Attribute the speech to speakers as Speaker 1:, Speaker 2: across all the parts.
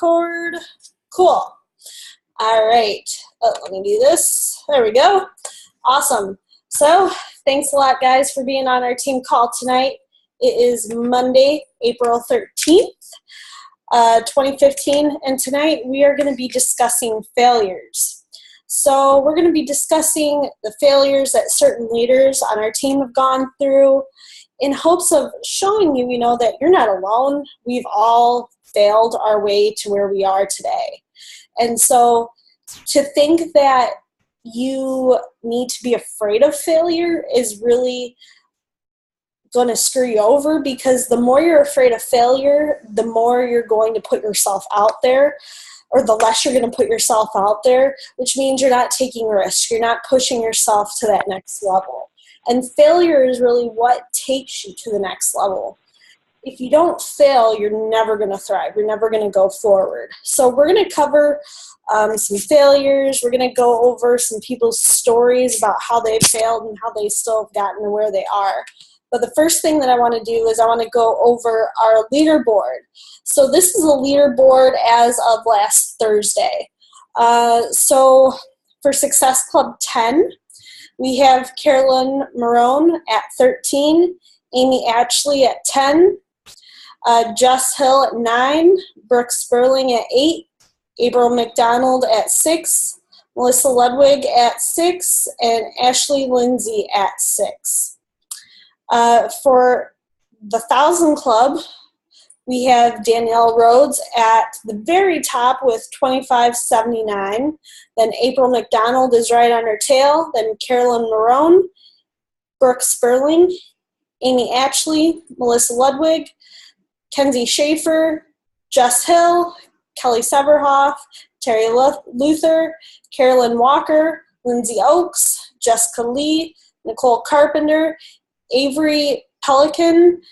Speaker 1: record. Cool. All right. Oh, let me do this. There we go. Awesome. So thanks a lot, guys, for being on our team call tonight. It is Monday, April 13th, 2015, and tonight we are going to be discussing failures. So we're going to be discussing the failures that certain leaders on our team have gone through in hopes of showing you, that you're not alone. We've all failed our way to where we are today. And so to think that you need to be afraid of failure is really going to screw you over, because the more you're afraid of failure, the more you're going to put yourself out there, or the less you're going to put yourself out there, which means you're not taking risks. You're not pushing yourself to that next level. And failure is really what takes you to the next level. If you don't fail, you're never going to thrive. You're never going to go forward. So we're going to cover some failures. We're going to go over some people's stories about how they failed and how they still have gotten to where they are. But the first thing that I want to do is I want to go over our leaderboard. So this is a leaderboard as of last Thursday. So for Success Club 10, we have Carolyn Marone at 13, Amy Ashley at 10, Jess Hill at 9, Brooke Sperling at 8, April McDonald at 6, Melissa Ludwig at 6, and Ashley Lindsay at 6. For the 1,000 Club, we have Danielle Rhodes at the very top with 2579. Then April McDonald is right on her tail. Then Carolyn Marone, Brooke Sperling, Amy Ashley, Melissa Ludwig, Kenzie Schaefer, Jess Hill, Kelly Severhoff, Terry Luther, Carolyn Walker, Lindsay Oakes, Jessica Lee, Nicole Carpenter, Avery Pelican,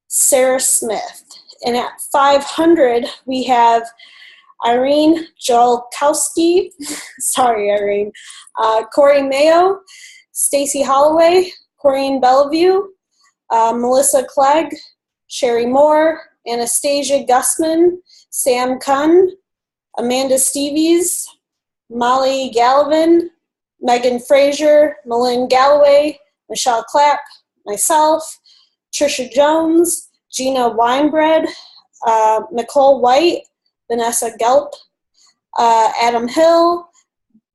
Speaker 1: Sarah Smith. And at 500, we have Irene Jolkowski, sorry, Irene, Corey Mayo, Stacy Holloway, Corrine Bellevue, Melissa Clegg, Sherry Moore, Anastasia Gussman, Sam Kunn, Amanda Stevies, Molly Gallivan, Megan Frazier, Malin Galloway, Michelle Clapp, myself, Trisha Jones, Gina Weinbread, Nicole White, Vanessa Gelp, Adam Hill,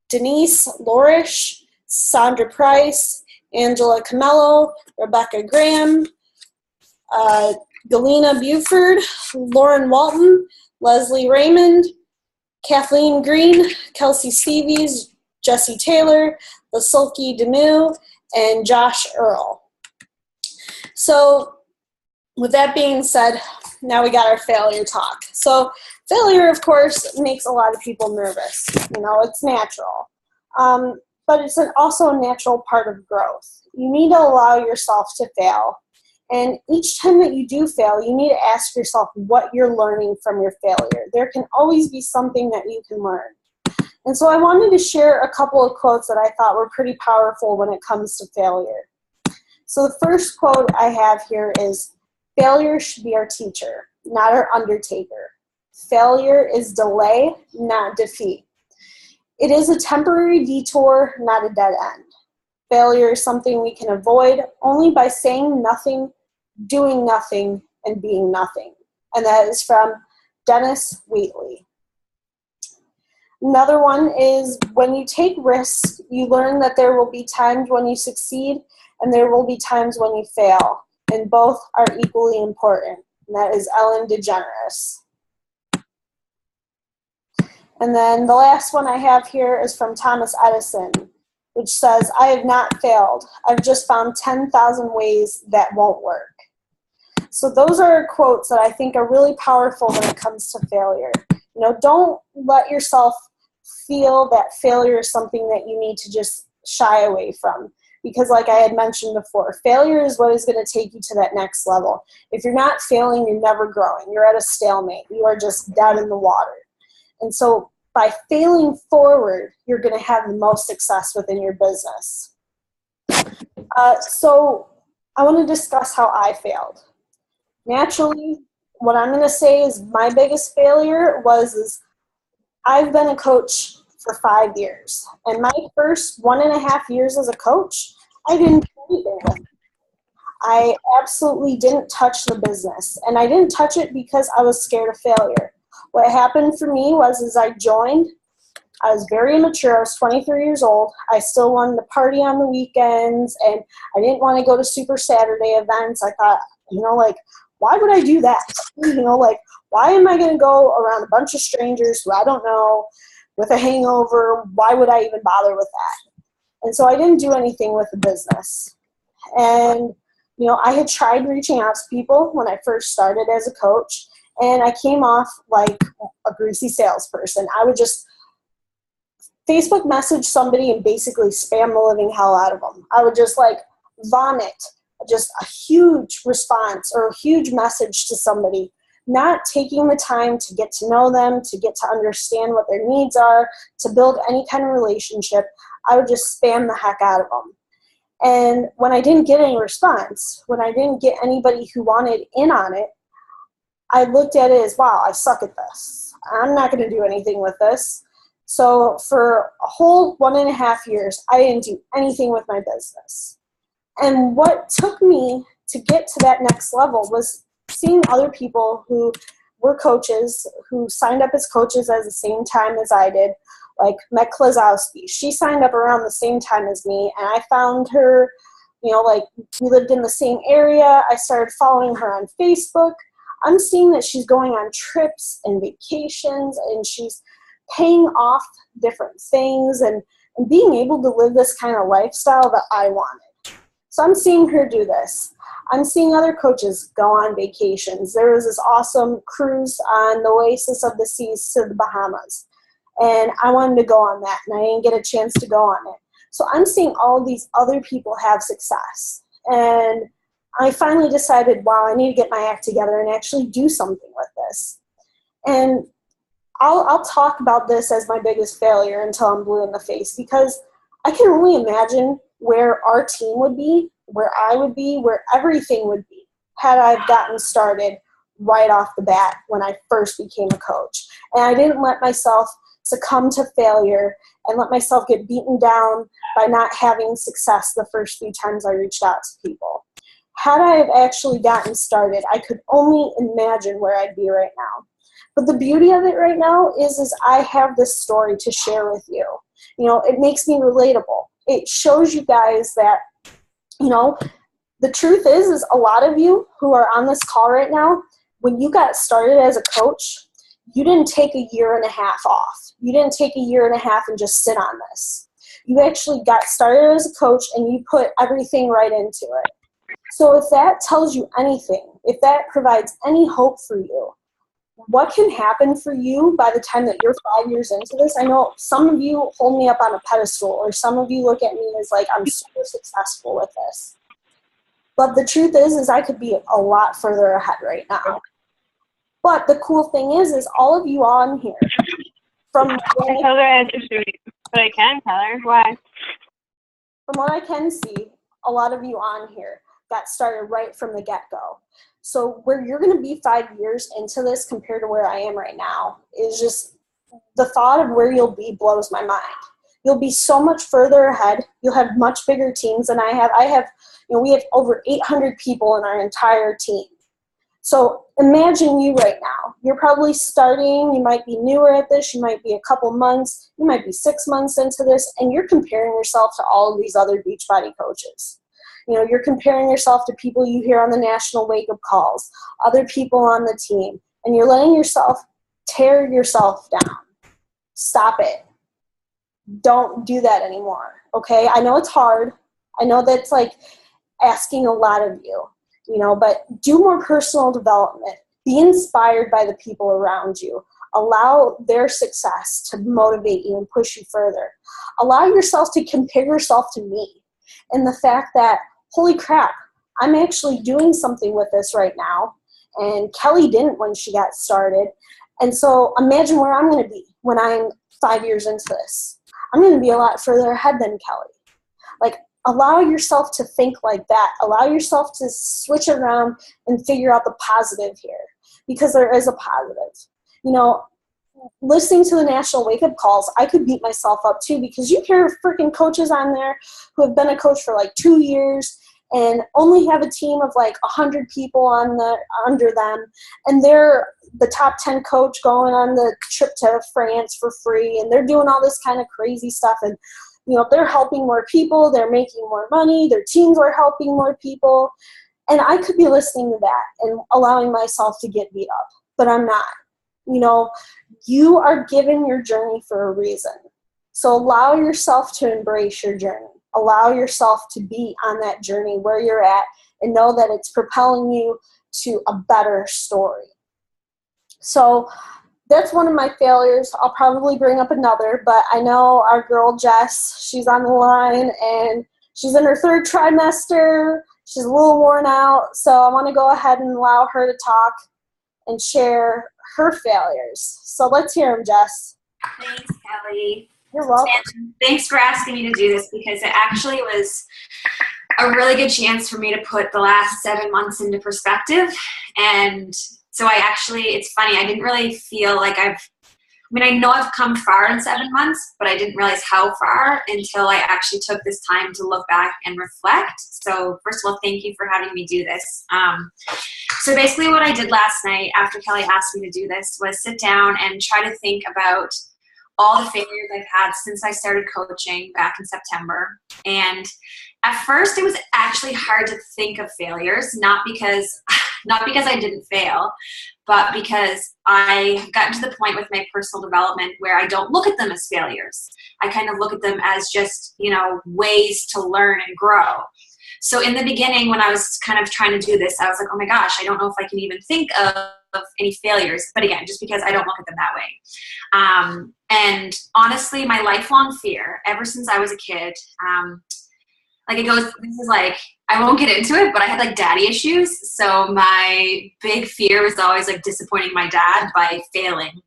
Speaker 1: Denise Lorish, Sandra Price, Angela Camello, Rebecca Graham, Galena Buford, Lauren Walton, Leslie Raymond, Kathleen Green, Kelsey Stevies, Jesse Taylor, Lasilke Demu, and Josh Earl. So with that being said, now we got our failure talk. So failure, of course, makes a lot of people nervous. It's natural. But it's also a natural part of growth. You need to allow yourself to fail. And each time that you do fail, you need to ask yourself what you're learning from your failure. There can always be something that you can learn. And so I wanted to share a couple of quotes that I thought were pretty powerful when it comes to failure. So the first quote I have here is, "Failure should be our teacher, not our undertaker. Failure is delay, not defeat. It is a temporary detour, not a dead end. Failure is something we can avoid only by saying nothing, doing nothing, and being nothing." And that is from Dennis Wheatley. Another one is, "When you take risks, you learn that there will be times when you succeed and there will be times when you fail, and both are equally important." And that is Ellen DeGeneres. And then the last one I have here is from Thomas Edison, which says, "I have not failed. I've just found 10,000 ways that won't work." So those are quotes that I think are really powerful when it comes to failure. Don't let yourself feel that failure is something that you need to just shy away from. Because like I had mentioned before, failure is what is going to take you to that next level. If you're not failing, you're never growing. You're at a stalemate. You are just dead in the water. And so by failing forward, you're going to have the most success within your business. So I want to discuss how I failed. Naturally, what I'm going to say is my biggest failure is I've been a coach for 5 years. And my first 1.5 years as a coach, I didn't do anything with it. I absolutely didn't touch the business. And I didn't touch it because I was scared of failure. What happened for me was I joined. I was very immature. I was 23 years old. I still wanted to party on the weekends, and I didn't want to go to Super Saturday events. I thought, why would I do that? Why am I going to go around a bunch of strangers who I don't know with a hangover? Why would I even bother with that? And so I didn't do anything with the business. And, I had tried reaching out to people when I first started as a coach, and I came off like a greasy salesperson. I would just Facebook message somebody and basically spam the living hell out of them. I would just vomit just a huge response or a huge message to somebody, not taking the time to get to know them, to get to understand what their needs are, to build any kind of relationship. I would just spam the heck out of them. And when I didn't get any response, when I didn't get anybody who wanted in on it, I looked at it as, wow, I suck at this. I'm not going to do anything with this. So for a whole 1.5 years, I didn't do anything with my business. And what took me to get to that next level was seeing other people who were coaches, who signed up as coaches at the same time as I did, like Meg Klazowski. She signed up around the same time as me, and I found her, we lived in the same area. I started following her on Facebook. I'm seeing that she's going on trips and vacations, and she's paying off different things and being able to live this kind of lifestyle that I wanted. So I'm seeing her do this. I'm seeing other coaches go on vacations. There was this awesome cruise on the Oasis of the Seas to the Bahamas, and I wanted to go on that, and I didn't get a chance to go on it. So I'm seeing all of these other people have success, and I finally decided, wow, I need to get my act together and actually do something with this. And I'll talk about this as my biggest failure until I'm blue in the face, because I can only imagine where our team would be, where I would be, where everything would be had I gotten started right off the bat when I first became a coach. And I didn't let myself succumb to failure and let myself get beaten down by not having success the first few times I reached out to people. Had I have actually gotten started, I could only imagine where I'd be right now. But the beauty of it right now is I have this story to share with you. It makes me relatable. It shows you guys that, the truth is a lot of you who are on this call right now, when you got started as a coach, you didn't take 1.5 years off. You didn't take 1.5 years and just sit on this. You actually got started as a coach and you put everything right into it. So if that tells you anything, if that provides any hope for you, what can happen for you by the time that you're 5 years into this? I know some of you hold me up on a pedestal, or some of you look at me as I'm super successful with this. But the truth is I could be a lot further ahead right now. But the cool thing is all of you on here, from
Speaker 2: I told her I had to shoot you, but I can tell her. Why?
Speaker 1: From what I can see, a lot of you on here got started right from the get-go. So where you're going to be 5 years into this compared to where I am right now is just the thought of where you'll be blows my mind. You'll be so much further ahead. You'll have much bigger teams than I have. We have over 800 people in our entire team. So imagine you right now. You're probably starting. You might be newer at this. You might be a couple months. You might be 6 months into this, and you're comparing yourself to all of these other Beachbody coaches. You're comparing yourself to people you hear on the national wake-up calls, other people on the team, and you're letting yourself tear yourself down. Stop it. Don't do that anymore, okay? I know it's hard. I know that's asking a lot of you, but do more personal development. Be inspired by the people around you. Allow their success to motivate you and push you further. Allow yourself to compare yourself to me, and the fact that, holy crap, I'm actually doing something with this right now, and Kelly didn't when she got started. And so imagine where I'm going to be when I'm 5 years into this. I'm going to be a lot further ahead than Kelly. Allow yourself to think like that. Allow yourself to switch around and figure out the positive here. because there is a positive. You know, listening to the national wake-up calls, I could beat myself up too, because you hear freaking coaches on there who have been a coach for like 2 years and only have a team of like 100 people under them, and they're the top 10 coach going on the trip to France for free, and they're doing all this kind of crazy stuff, and you know, they're helping more people, they're making more money, their teams are helping more people, and I could be listening to that and allowing myself to get beat up, but I'm not. You know, you are given your journey for a reason. So allow yourself to embrace your journey. Allow yourself to be on that journey where you're at and know that it's propelling you to a better story. So that's one of my failures. I'll probably bring up another, but I know our girl Jess, she's on the line and she's in her 3rd trimester. She's a little worn out. So I want to go ahead and allow her to talk and share her failures. So let's hear them, Jess.
Speaker 3: Thanks, Kelly.
Speaker 1: You're welcome.
Speaker 3: And thanks for asking me to do this, because it actually was a really good chance for me to put the last 7 months into perspective. And so it's funny, I didn't really feel like I know I've come far in 7 months, but I didn't realize how far until I actually took this time to look back and reflect. So first of all, thank you for having me do this. So basically what I did last night after Kelly asked me to do this was sit down and try to think about all the failures I've had since I started coaching back in September. And at first it was actually hard to think of failures, not because I didn't fail, but because I have gotten to the point with my personal development where I don't look at them as failures. I kind of look at them as just, you know, ways to learn and grow. So in the beginning, when I was kind of trying to do this, I was like, oh my gosh, I don't know if I can even think of any failures. But again, just because I don't look at them that way. And honestly, my lifelong fear, ever since I was a kid, this is like, I won't get into it, but I had like daddy issues. So my big fear was always like disappointing my dad by failing.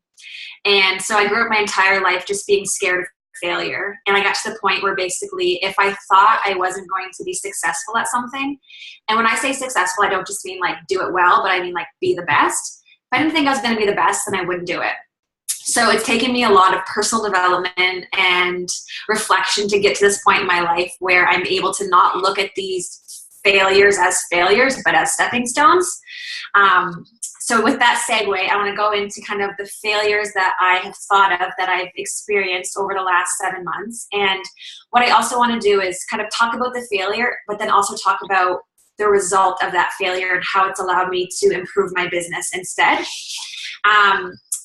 Speaker 3: And so I grew up my entire life just being scared of failure. And I got to the point where basically if I thought I wasn't going to be successful at something, and when I say successful, I don't just mean like do it well, but I mean like be the best. If I didn't think I was going to be the best, then I wouldn't do it. So it's taken me a lot of personal development and reflection to get to this point in my life where I'm able to not look at these failures as failures, but as stepping stones. So with that segue, I want to go into kind of the failures that I have thought of that I've experienced over the last 7 months. And what I also want to do is kind of talk about the failure, but then also talk about the result of that failure and how it's allowed me to improve my business instead.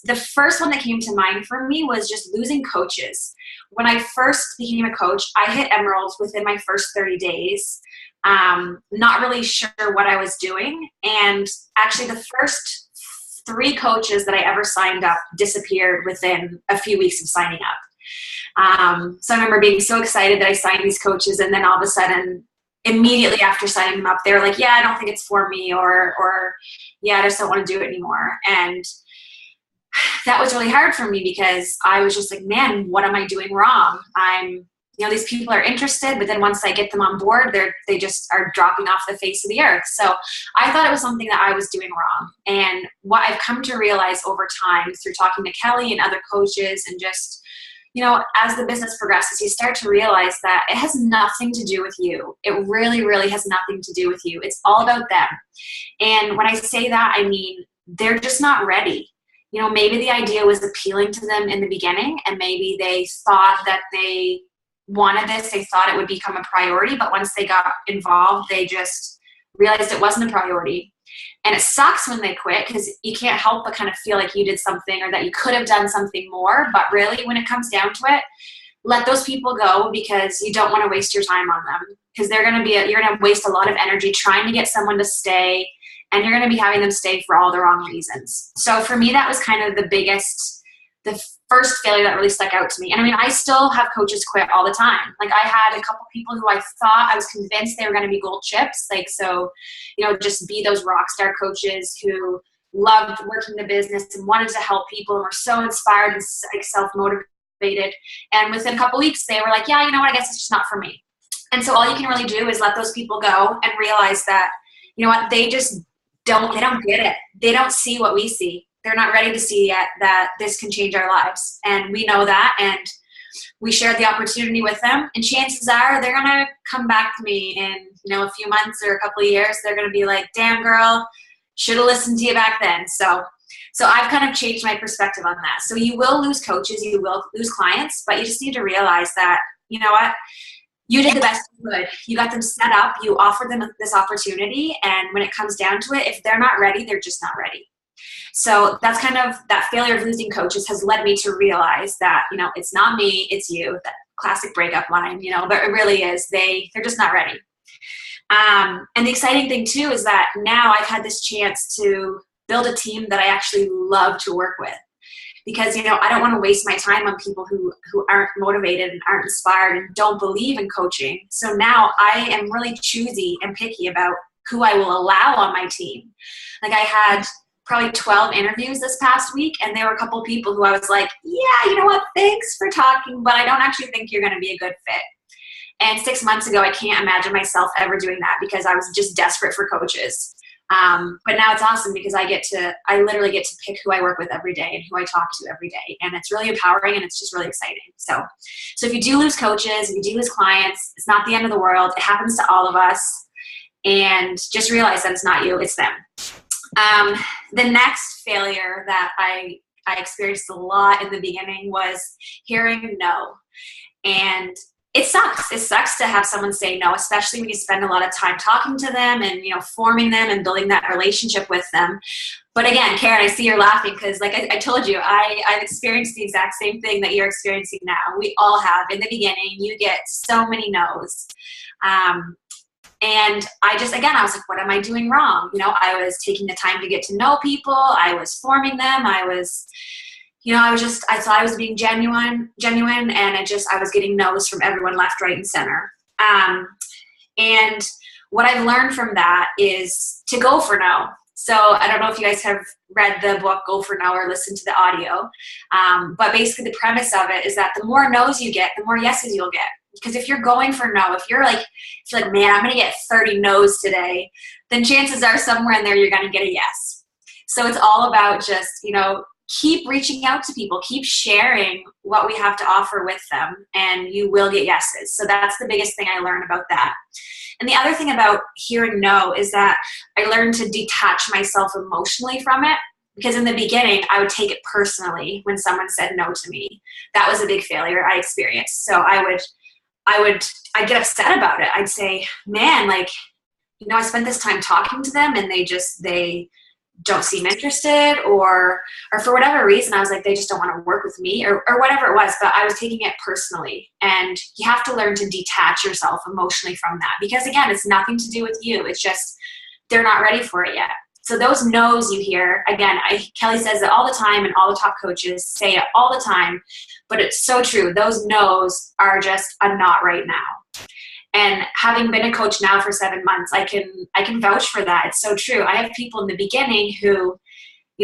Speaker 3: The first one that came to mind for me was just losing coaches. When I first became a coach, I hit emeralds within my first 30 days. Not really sure what I was doing. And actually the first 3 coaches that I ever signed up disappeared within a few weeks of signing up. So I remember being so excited that I signed these coaches, and then all of a sudden, immediately after signing them up, they were like, yeah, I don't think it's for me, or yeah, I just don't want to do it anymore. And that was really hard for me because I was just like, man, what am I doing wrong? These people are interested, but then once I get them on board, they just are dropping off the face of the earth. So I thought it was something that I was doing wrong. And what I've come to realize over time through talking to Kelly and other coaches and just, as the business progresses, you start to realize that it has nothing to do with you. It really, really has nothing to do with you. It's all about them. And when I say that, I mean, they're just not ready. Maybe the idea was appealing to them in the beginning, and maybe they thought that they wanted this, they thought it would become a priority, but once they got involved, they just realized it wasn't a priority. And it sucks when they quit because you can't help but kind of feel like you did something or that you could have done something more. But really, when it comes down to it, let those people go, because you don't want to waste your time on them, because you're going to waste a lot of energy trying to get someone to stay, and you're going to be having them stay for all the wrong reasons. So for me, that was kind of the first failure that really stuck out to me. And I mean, I still have coaches quit all the time. Like, I had a couple people who I was convinced they were going to be gold chips. Like, so, just be those rock star coaches who loved working the business and wanted to help people and were so inspired and like self-motivated. And within a couple weeks, they were like, yeah, you know what, I guess it's just not for me. And so all you can really do is let those people go and realize that, you know what, they just they don't get it. They don't see what we see. They're not ready to see yet that this can change our lives. And we know that, and we shared the opportunity with them, and chances are they're going to come back to me in, a few months or a couple of years. They're going to be like, damn girl, should have listened to you back then. So I've kind of changed my perspective on that. So you will lose coaches, you will lose clients, but you just need to realize that, you know what, you did the best you could. You got them set up, you offered them this opportunity, and when it comes down to it, if they're not ready, they're just not ready. So that's kind of, that failure of losing coaches has led me to realize that, it's not me, it's you, that classic breakup line, but it really is. They're just not ready. And the exciting thing too is that now I've had this chance to build a team that I actually love to work with, because, I don't want to waste my time on people who aren't motivated and aren't inspired and don't believe in coaching. So now I am really choosy and picky about who I will allow on my team. Like, I had probably 12 interviews this past week, and there were a couple people who I was like, yeah, you know what, thanks for talking, but I don't actually think you're going to be a good fit. And 6 months ago, I can't imagine myself ever doing that, because I was just desperate for coaches. But now it's awesome, because I literally get to pick who I work with every day and who I talk to every day. And it's really empowering, and it's just really exciting. So if you do lose coaches, if you do lose clients, it's not the end of the world. It happens to all of us. And just realize that it's not you, it's them. The next failure that I experienced a lot in the beginning was hearing no. And it sucks. It sucks to have someone say no, especially when you spend a lot of time talking to them and, forming them and building that relationship with them. But again, Karen, I see you're laughing because, like I told you, I've experienced the exact same thing that you're experiencing now. We all have. In the beginning, you get so many no's. And I was like, what am I doing wrong? I was taking the time to get to know people. I was forming them. I thought I was being genuine, and I was getting no's from everyone left, right, and center. And what I've learned from that is to go for no. So I don't know if you guys have read the book Go for No or listened to the audio. But basically the premise of it is that the more no's you get, the more yeses you'll get. Because if you're going for no, if you're like, man, I'm going to get 30 no's today, then chances are somewhere in there you're going to get a yes. So it's all about just, keep reaching out to people, keep sharing what we have to offer with them, and you will get yeses. So that's the biggest thing I learned about that. And the other thing about hearing no is that I learned to detach myself emotionally from it, because in the beginning, I would take it personally when someone said no to me. That was a big failure I experienced. So I'd get upset about it. I'd say, man, I spent this time talking to them, and they don't seem interested, or for whatever reason, I was like, they just don't want to work with me, or whatever it was, but I was taking it personally. And you have to learn to detach yourself emotionally from that, because again, it's nothing to do with you. It's just, they're not ready for it yet. So those no's you hear, again, Kelly says it all the time, and all the top coaches say it all the time, but it's so true. Those no's are just a not right now. And having been a coach now for 7 months, I can vouch for that. It's so true. I have people in the beginning who,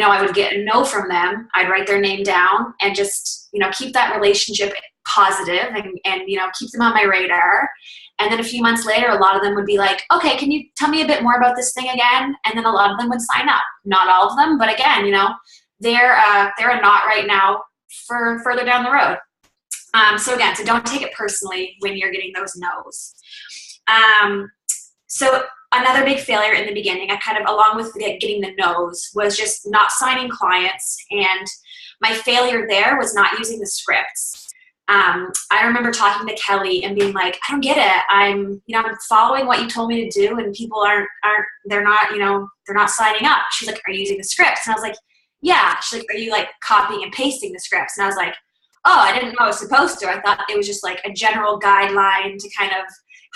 Speaker 3: I would get a no from them. I'd write their name down and just, keep that relationship positive and keep them on my radar. And then a few months later, a lot of them would be like, okay, can you tell me a bit more about this thing again? And then a lot of them would sign up. Not all of them, but again, they're a not right now for further down the road. So don't take it personally when you're getting those no's. So another big failure in the beginning, along with getting the no's, was just not signing clients. And my failure there was not using the scripts. I remember talking to Kelly and being like, I don't get it. I'm following what you told me to do, and people they're not signing up. She's like, are you using the scripts? And I was like, yeah. She's like, are you copying and pasting the scripts? And I was like, oh, I didn't know I was supposed to. I thought it was just a general guideline to kind of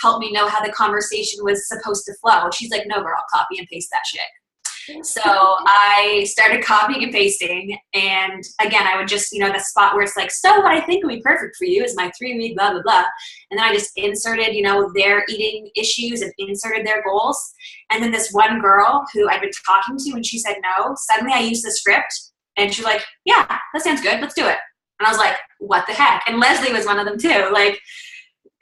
Speaker 3: help me know how the conversation was supposed to flow. She's like, no, girl, copy and paste that shit. So I started copying and pasting. And again, I would just, the spot where it's like, so what I think would be perfect for you is my 3-week blah, blah, blah. And then I just inserted, their eating issues and inserted their goals. And then this one girl who I'd been talking to, when she said no, suddenly I used the script, and she's like, yeah, that sounds good. Let's do it. And I was like, what the heck? And Leslie was one of them too.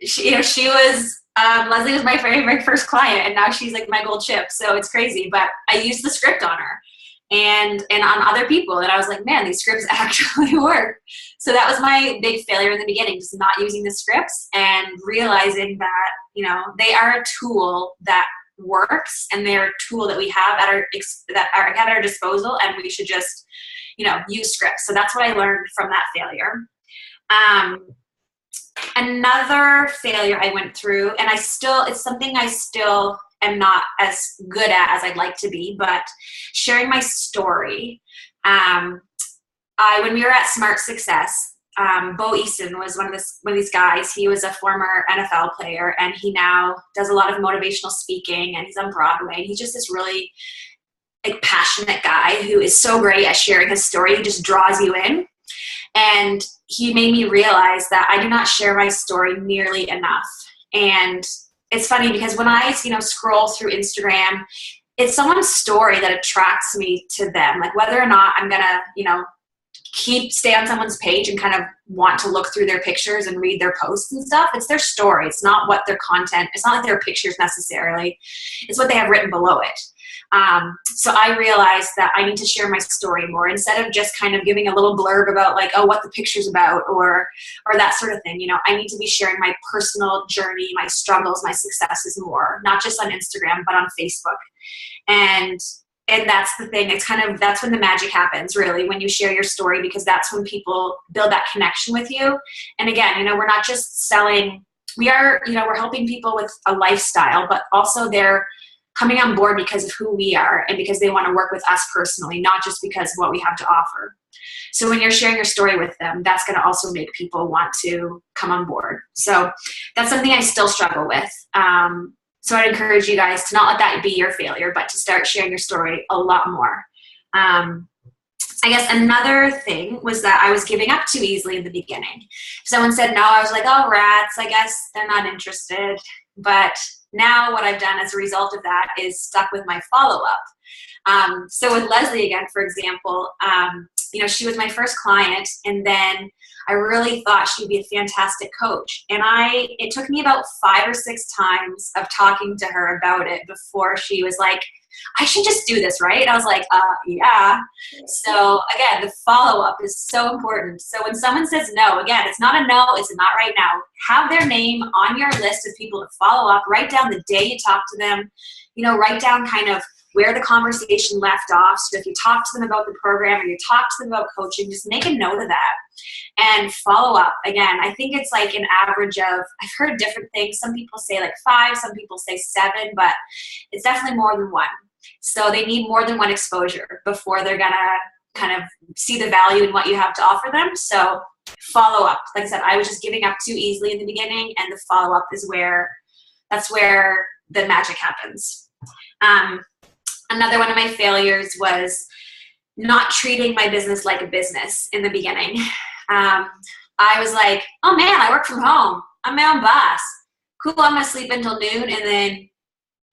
Speaker 3: She was Leslie was my very first client, and now she's like my gold chip. So it's crazy, but I used the script on her and on other people. And I was like, man, these scripts actually work. So that was my big failure in the beginning, just not using the scripts and realizing that, you know, they are a tool that works, and they're a tool that we have at our disposal, and we should just, you know, use scripts. So that's what I learned from that failure. Another failure I went through, and it's something I still am not as good at as I'd like to be, but sharing my story. When we were at Smart Success, Bo Easton was one of these guys. He was a former NFL player, and he now does a lot of motivational speaking, and he's on Broadway. And he's just this really like passionate guy who is so great at sharing his story. He just draws you in. And he made me realize that I do not share my story nearly enough. And it's funny because when I, you know, scroll through Instagram, it's someone's story that attracts me to them. Like whether or not I'm gonna, you know, stay on someone's page and kind of want to look through their pictures and read their posts and stuff. It's their story. It's not what their content. It's not like their pictures necessarily. It's what they have written below it. So I realized that I need to share my story more instead of just kind of giving a little blurb about like, oh, what the picture's about or that sort of thing. You know, I need to be sharing my personal journey, my struggles, my successes more, not just on Instagram, but on Facebook. And that's the thing. It's that's when the magic happens, really, when you share your story, because that's when people build that connection with you. And again, you know, we're not just selling, we're helping people with a lifestyle, but also they're coming on board because of who we are and because they want to work with us personally, not just because of what we have to offer. So when you're sharing your story with them, that's going to also make people want to come on board. So that's something I still struggle with. So I'd encourage you guys to not let that be your failure, but to start sharing your story a lot more. I guess another thing was that I was giving up too easily in the beginning. If someone said no, I was like, oh, rats, I guess they're not interested. But now what I've done as a result of that is stuck with my follow-up. So with Leslie again, for example, you know, she was my first client, and then I really thought she'd be a fantastic coach. And it took me about 5 or 6 times of talking to her about it before she was like, I should just do this, right? And I was like, yeah. So again, the follow-up is so important. So when someone says no, again, it's not a no, it's a not right now. Have their name on your list of people to follow up. Write down the day you talk to them. You know, write down kind of where the conversation left off. So if you talk to them about the program or you talk to them about coaching, just make a note of that and follow up. Again, I think it's like an average of, I've heard different things. Some people say like 5, some people say 7, but it's definitely more than 1. So they need more than 1 exposure before they're gonna kind of see the value in what you have to offer them. So follow up. Like I said, I was just giving up too easily in the beginning, and the follow up is where the magic happens. Another one of my failures was not treating my business like a business in the beginning. I was like, oh man, I work from home. I'm my own boss. Cool, I'm gonna sleep until noon and then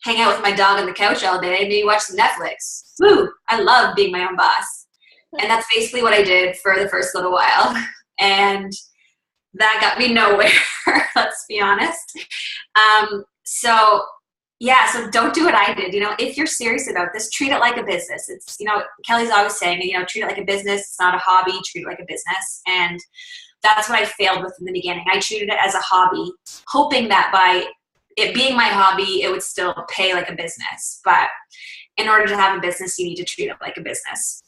Speaker 3: hang out with my dog on the couch all day and maybe watch some Netflix. Woo, I love being my own boss. And that's basically what I did for the first little while. And that got me nowhere, let's be honest. So don't do what I did. You know, if you're serious about this, treat it like a business. It's, you know, Kelly's always saying, you know, treat it like a business. It's not a hobby. Treat it like a business. And that's what I failed with in the beginning. I treated it as a hobby, hoping that by it being my hobby, it would still pay like a business. But in order to have a business, you need to treat it like a business.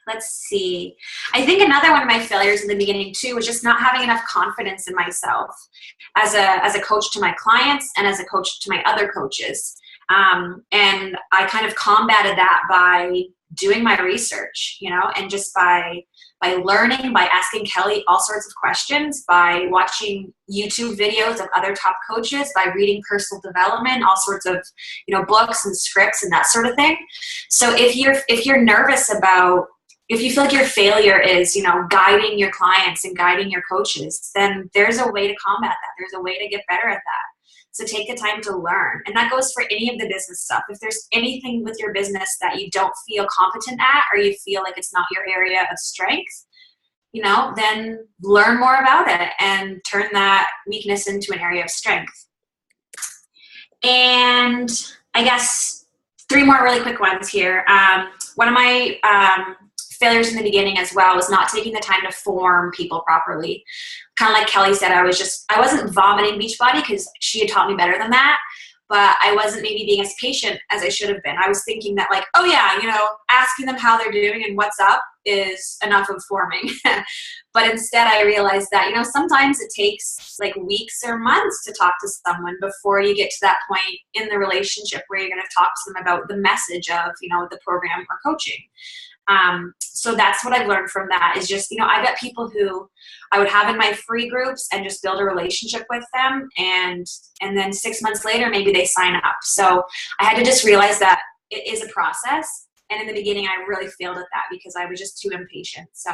Speaker 3: Let's see. I think another one of my failures in the beginning too was just not having enough confidence in myself as a coach to my clients and as a coach to my other coaches. And I kind of combated that by doing my research, you know, and just by learning, by asking Kelly all sorts of questions, by watching YouTube videos of other top coaches, by reading personal development, all sorts of, you know, books and scripts and that sort of thing. So if you're nervous about, if you feel like your failure is, you know, guiding your clients and guiding your coaches, then there's a way to combat that. There's a way to get better at that. So take the time to learn. And that goes for any of the business stuff. If there's anything with your business that you don't feel competent at, or you feel like it's not your area of strength, then learn more about it and turn that weakness into an area of strength. And I guess 3 more really quick ones here. One of my failures in the beginning as well was not taking the time to form people properly. Kind of like Kelly said, I wasn't vomiting Beachbody because she had taught me better than that, but I wasn't maybe being as patient as I should have been. I was thinking that like, oh yeah, asking them how they're doing and what's up is enough of forming. But instead I realized that, sometimes it takes like weeks or months to talk to someone before you get to that point in the relationship where you're going to talk to them about the message of, the program or coaching. So that's what I've learned from that is just, I've got people who I would have in my free groups and just build a relationship with them. And then 6 months later, maybe they sign up. So I had to just realize that it is a process. And in the beginning, I really failed at that because I was just too impatient. So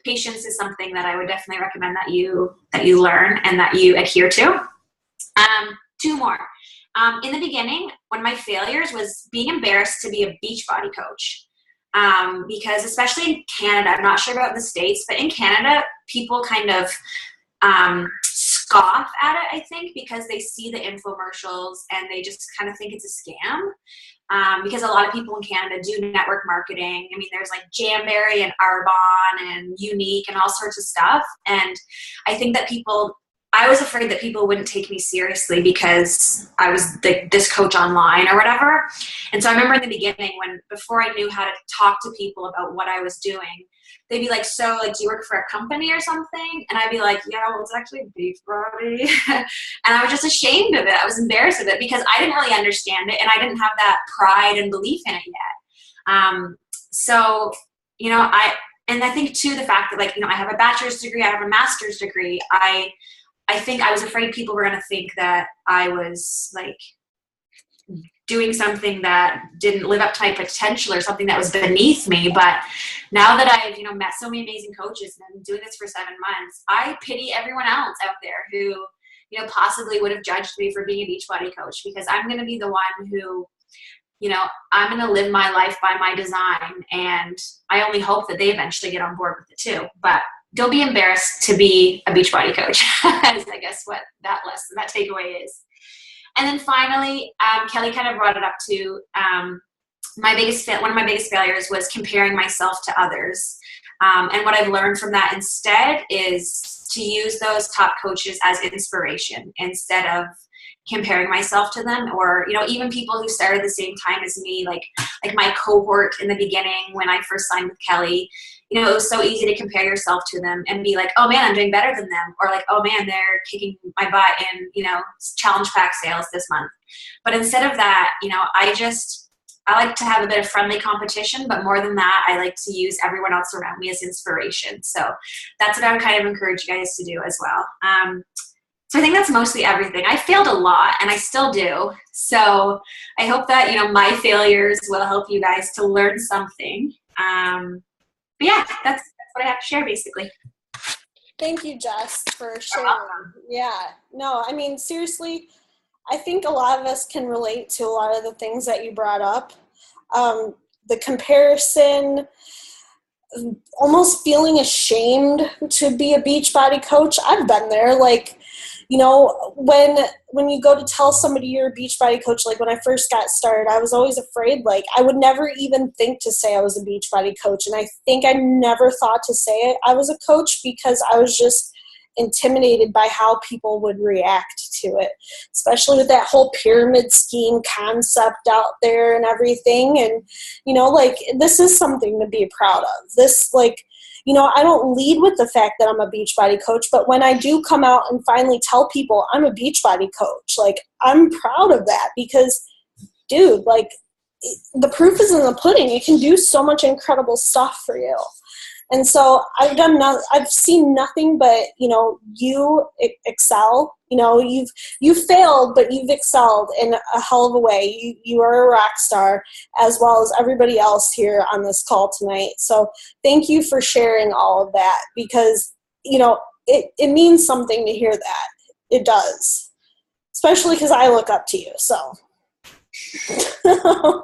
Speaker 3: patience is something that I would definitely recommend that you learn and that you adhere to. 2 more. In the beginning, one of my failures was being embarrassed to be a Beachbody coach. Because especially in Canada, I'm not sure about the States, but in Canada, people kind of scoff at it, I think, because they see the infomercials and they just kind of think it's a scam. Because a lot of people in Canada do network marketing. I mean, there's like Jamberry and Arbonne and Unique and all sorts of stuff. And I think that I was afraid that people wouldn't take me seriously because I was this coach online or whatever. And so I remember in the beginning before I knew how to talk to people about what I was doing, they'd be like, so like, do you work for a company or something? And I'd be like, yeah, well, it's actually Beachbody. And I was just ashamed of it. I was embarrassed of it because I didn't really understand it and I didn't have that pride and belief in it yet. And I think too, the fact that I have a bachelor's degree, I have a master's degree, I think I was afraid people were going to think that I was like doing something that didn't live up to my potential or something that was beneath me. But now that I've, met so many amazing coaches and I'm doing this for 7 months, I pity everyone else out there who, possibly would have judged me for being a Beachbody coach because I'm going to be the one who, I'm going to live my life by my design. And I only hope that they eventually get on board with it too. But don't be embarrassed to be a Beachbody coach, is I guess what that lesson, that takeaway is. And then finally, Kelly kind of brought it up too. One of my biggest failures was comparing myself to others. And what I've learned from that instead is to use those top coaches as inspiration instead of comparing myself to them, or even people who started the same time as me, like my cohort in the beginning when I first signed with Kelly. It was so easy to compare yourself to them and be like, oh man, I'm doing better than them, or like, oh man, they're kicking my butt in challenge pack sales this month. But instead of that, I like to have a bit of friendly competition, but more than that, I like to use everyone else around me as inspiration. So that's what I would kind of encourage you guys to do as well. So I think that's mostly everything. I failed a lot and I still do. So I hope that, my failures will help you guys to learn something. But yeah, that's what I have to share basically.
Speaker 1: Thank you, Jess, for sharing. Yeah, no, I mean, seriously, I think a lot of us can relate to a lot of the things that you brought up. The comparison, almost feeling ashamed to be a Beachbody coach. I've been there. Like, when you go to tell somebody you're a Beachbody coach, like when I first got started, I was always afraid. Like, I would never even think to say I was a Beachbody coach. And I think I never thought to say it. I was a coach because I was just intimidated by how people would react to it, especially with that whole pyramid scheme concept out there and everything. And, this is something to be proud of. This, I don't lead with the fact that I'm a Beachbody coach, but when I do come out and finally tell people I'm a Beachbody coach, I'm proud of that because, dude, the proof is in the pudding. You can do so much incredible stuff for you. And so I've seen nothing but, you excel. You've failed, but you've excelled in a hell of a way. You are a rock star, as well as everybody else here on this call tonight. So thank you for sharing all of that because, it means something to hear that. It does, especially because I look up to you. So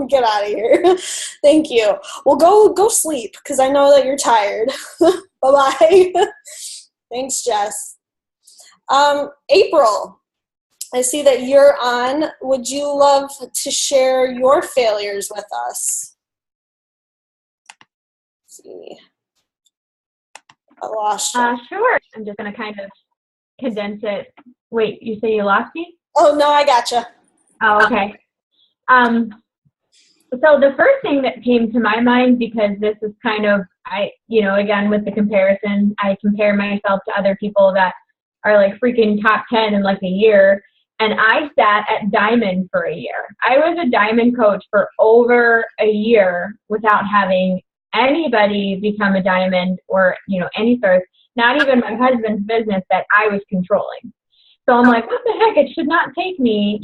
Speaker 1: Get out of here. Thank you. Well, go sleep because I know that you're tired. Bye-bye. Thanks, Jess. April, I see that you're on. Would you love to share your failures with us? Let's see. I lost you.
Speaker 4: Sure. I'm just going to kind of condense it. Wait, you say you lost me?
Speaker 1: Oh, no, I gotcha.
Speaker 4: Oh, okay. So the first thing that came to my mind, because this is kind of, again, with the comparison, I compare myself to other people that are like freaking top 10 in like a year. And I sat at Diamond for a year. I was a Diamond coach for over a year without having anybody become a Diamond or, any sort, not even my husband's business that I was controlling. So I'm like, what the heck? It should not take me,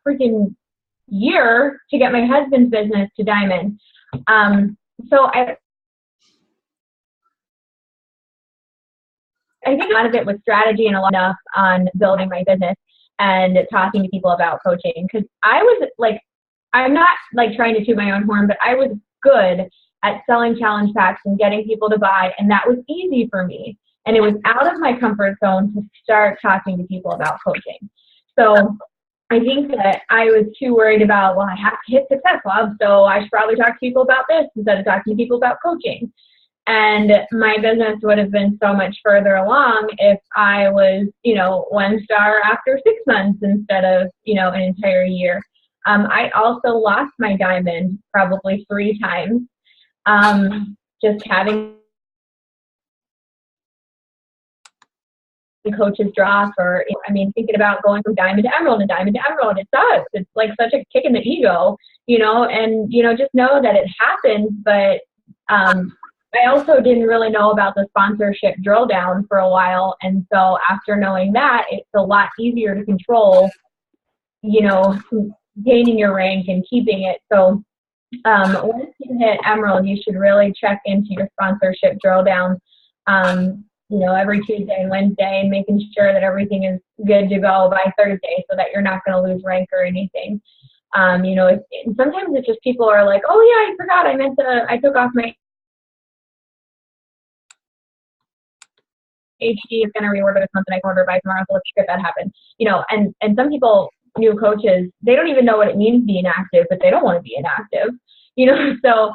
Speaker 4: freaking year to get my husband's business to Diamond. So I think a lot of it was strategy and a lot enough on building my business and talking to people about coaching. Because I was like, I'm not like trying to toot my own horn, but I was good at selling challenge packs and getting people to buy. And that was easy for me. And it was out of my comfort zone to start talking to people about coaching. So I think that I was too worried about, well, I have to hit Success Club, so I should probably talk to people about this instead of talking to people about coaching. And my business would have been so much further along if I was, 1 star after 6 months instead of, an entire year. I also lost my Diamond probably 3 times. Just having coaches drop or, thinking about going from Diamond to Emerald and Diamond to Emerald, it sucks. It's like such a kick in the ego, and, just know that it happens. But I also didn't really know about the sponsorship drill down for a while. And so after knowing that, it's a lot easier to control, gaining your rank and keeping it. So once you hit Emerald, you should really check into your sponsorship drill down, every Tuesday and Wednesday, and making sure that everything is good to go by Thursday so that you're not going to lose rank or anything. Sometimes it's just people are like, oh yeah, I forgot, I took off my HD is going to reorder this month and I can order by tomorrow, so let's get that happen. And some people, new coaches, they don't even know what it means to be inactive, but they don't want to be inactive. So,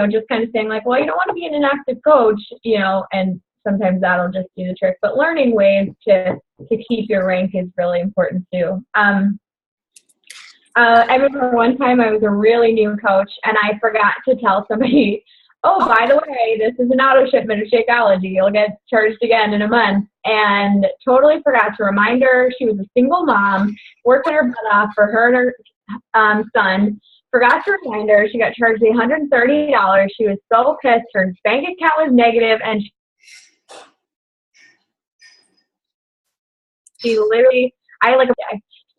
Speaker 4: just kind of saying like, well, you don't want to be an inactive coach, and sometimes that'll just do the trick. But learning ways to keep your rank is really important too. I remember one time I was a really new coach and I forgot to tell somebody, oh, by the way, this is an auto shipment of Shakeology. You'll get charged again in a month. And totally forgot to remind her. She was a single mom, working her butt off for her and her son. Forgot to remind her. She got charged $130. She was so pissed. Her bank account was negative, and she literally,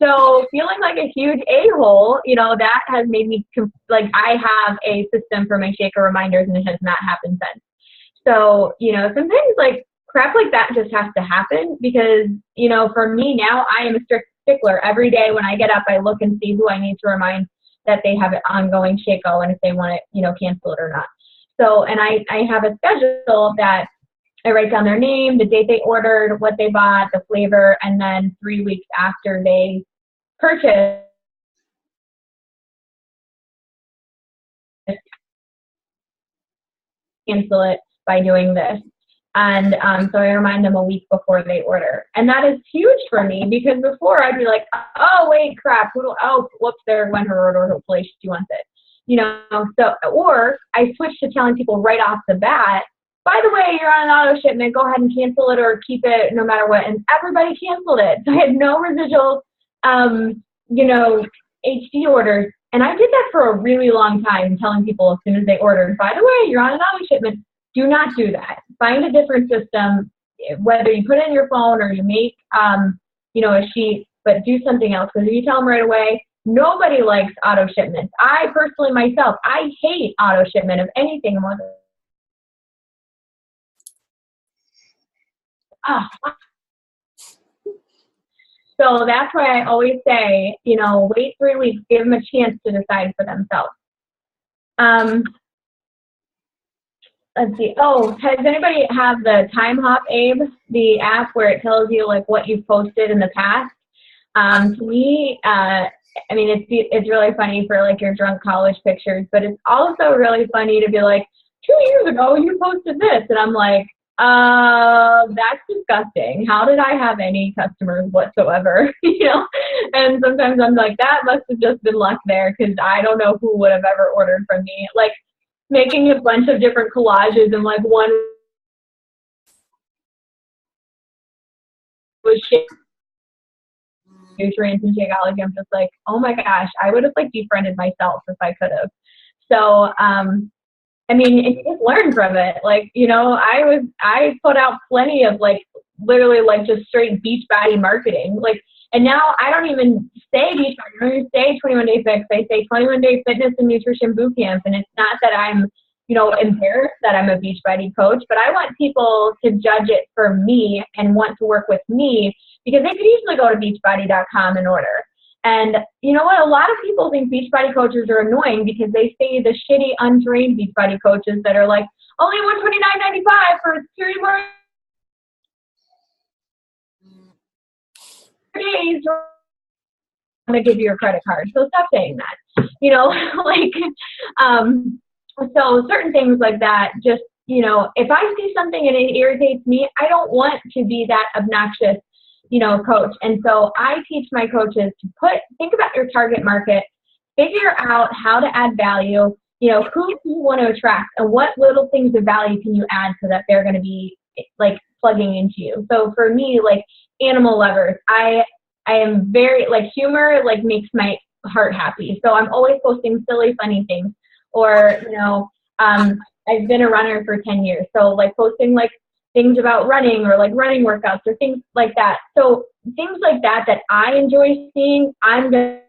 Speaker 4: so feeling like a huge a-hole, that has made me, I have a system for my shaker reminders, and it has not happened since. So, sometimes, crap like that just has to happen because, for me now, I am a strict stickler. Every day when I get up, I look and see who I need to remind that they have an ongoing Shako and if they want to, cancel it or not. So, and I have a schedule that I write down their name, the date they ordered, what they bought, the flavor, and then 3 weeks after they purchase, cancel it by doing this. And so I remind them a week before they order. And that is huge for me because before I'd be like, oh, wait, crap. Whoops, there went her order. Hopefully she wants it. So, or I switched to telling people right off the bat, by the way, you're on an auto shipment. Go ahead and cancel it or keep it no matter what. And everybody canceled it. So I had no residual, HD orders. And I did that for a really long time, telling people as soon as they ordered, by the way, you're on an auto shipment. Do not do that. Find a different system, whether you put it in your phone or you make, a sheet, but do something else. Because if you tell them right away, nobody likes auto shipments. I personally, myself, I hate auto shipment of anything more than So that's why I always say, you know, wait 3 weeks, give them a chance to decide for themselves. Let's see. Oh, has anybody have the Time Hop, Abe, the app where it tells you like what you've posted in the past? To me, I mean, it's really funny for like your drunk college pictures, but it's also really funny to be like, 2 years ago you posted this, and I'm like, that's disgusting. How did I have any customers whatsoever? You know, and sometimes I'm like, that must have just been luck there, because I don't know who would have ever ordered from me. Like making a bunch of different collages, and like one was nutrients and Shakeology. I'm just like, oh my gosh, I would have like befriended myself if I could have. So, I mean, and you just learn from it. Like, you know, I put out plenty of like, literally like just straight Beachbody marketing. Like, and now I don't even say Beachbody, I don't even say 21 Day Fix. I say 21 Day Fitness and Nutrition Boot Camp. And it's not that I'm, you know, embarrassed that I'm a Beachbody coach, but I want people to judge it for me and want to work with me, because they could easily go to beachbody.com and order. And you know what? A lot of people think Beachbody coaches are annoying because they say the shitty, untrained Beachbody coaches that are like, only $129.95 for 3 more days. I'm going to give you your credit card. So stop saying that. You know, like, so certain things like that, just, you know, if I see something and it irritates me, I don't want to be that obnoxious, you know, coach. And so I teach my coaches to think about your target market, figure out how to add value, you know, who do you want to attract, and what little things of value can you add so that they're going to be like plugging into you. So for me, like animal lovers, I am very, like, humor like makes my heart happy. So I'm always posting silly, funny things. Or, you know, I've been a runner for 10 years. So like posting like things about running, or like running workouts, or things like that. So things like that that I enjoy seeing, I'm going